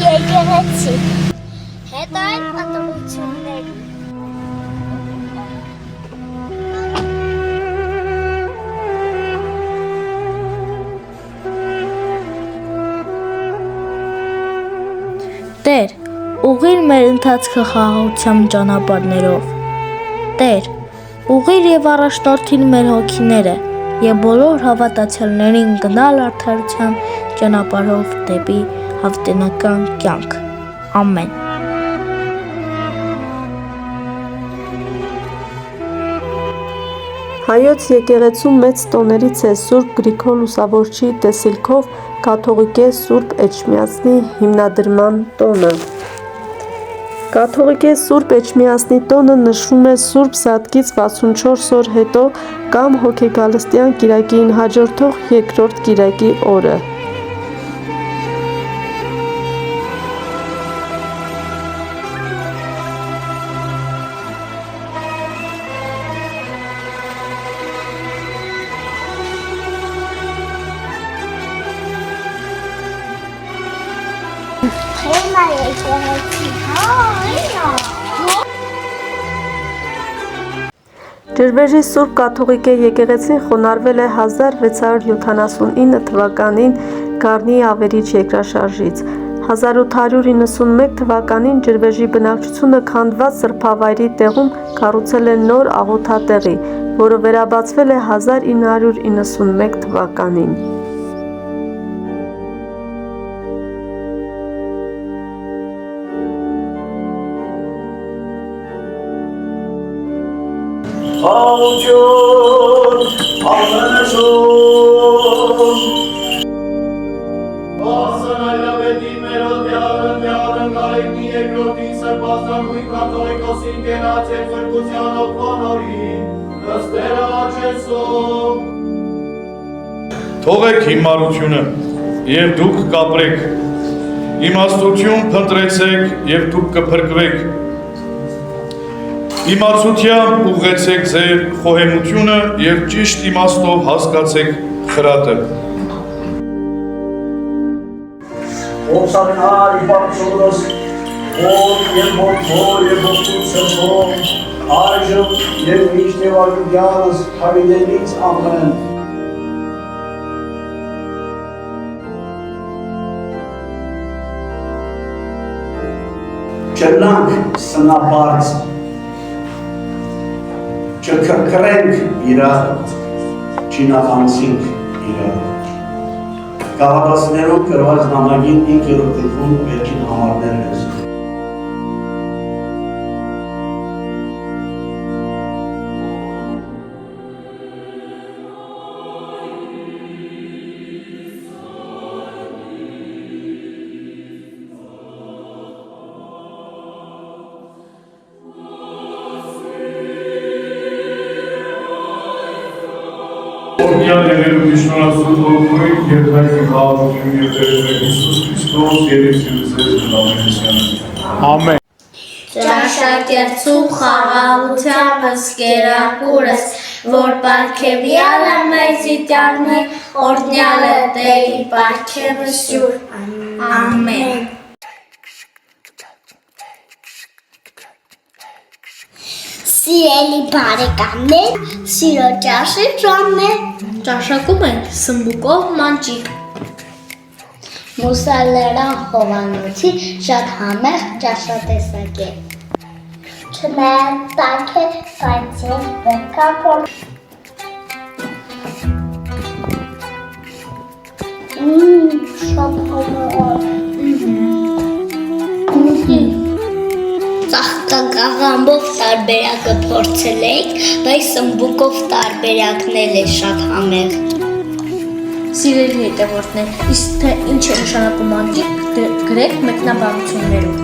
եկեղեցի, հետ այն պատմությունների։ Տեր, ուղղիր մեր ընթացքը խաղաղության ճանապարհներով։ Տեր, ուղղիր եւ առաջնորդիր մեր հոգիները եւ բոլոր հավատացյալներին գնալ արդարության ճանապարհով դեպի հավիտենական կյանք։ Ամեն։ Հայոց եկեղեցու մեծ տոներից է Սուրբ Գրիգոր Լուսավորչի տեսիլքով կաթողիկե Սուրբ Էջմիածնի հիմնադրման տոնը։ Կաթողիկե Սուրբ Էջմիածնի տոնը նշվում է Սուրբ Սատկից 64 օր հետո կամ հոգեգալստյան կիրակին հաջորդող երկրորդ կիրակի օրը։ Ջրվեժի Սուրբ Կաթողիկե եկեղեցին խոնարհվել է 1679 թվականին Գառնի ավերիչ երկրաշարժից։ 1891 թվականին ջրվեժի բնակչությունը քանդված սրբավայրի տեղում կառուցել է նոր աղոթատեղի, որը վերաբացվել է 1991 թվականին։ Խաղություն, ամենաշուն Բասն այլավետի մեր ոտյարն գալեկնի երկրորդին սրպաստանգույն կաթողիկոսին կենաց և խրկությանով խոնորին նստերը աչեսով Թողեք հիմարությունը և դուք կապրեք, իմաստություն փնտրեցեք և դուք կփրկվեք, իմացությամբ ուղղեցեք ձեր խոհեմությունը և ճիշտ իմաստով հասկացեք խրատը։ Ոսանար իպարցորս, որ և որդոր և որդուր սրբով, այժմ և միշտ և արգյանս հավիդենից ամեն։ Չնանք սնապարց, չքրքրենք իրար, չինախանցինք իրար։ Գաղափարներով կրված նամակին 5-րդ գրքում վերջին համարներն ես։ Օրգյան եղերուքի շնորհացուն ողջույն և հայտնի խաղաղություն և տերևեք Հիսուս Քրիստոս երեսին ձեզ գնամենության։ Ամեն։ Ճաշակերտում խաղաղությամբ հսկերակուրս, որ պարգևյալ է մեզի տյարնի, օրնյալ է Տերի պարգևը սյուր։ Ամեն։ Սիրելի բարեկամներ, սիրո ճաշի ժամն է։ Ճաշակում ենք սմբուկով մանջիկ։ Մուսալերան Հովանոցի շատ համեղ ճաշատեսակ է։ Չնայած տաք է, բայց ես պետք է շատ համեղ։ Ծաղկակաղամբով տարբերակը փորձել էիք, բայց սմբուկով տարբերակն էլ է շատ համեղ։ Սիրելի հետևորդներ, իսկ թե ինչ է նշանակում մանջիկ, գրեք մեկնաբանություններում։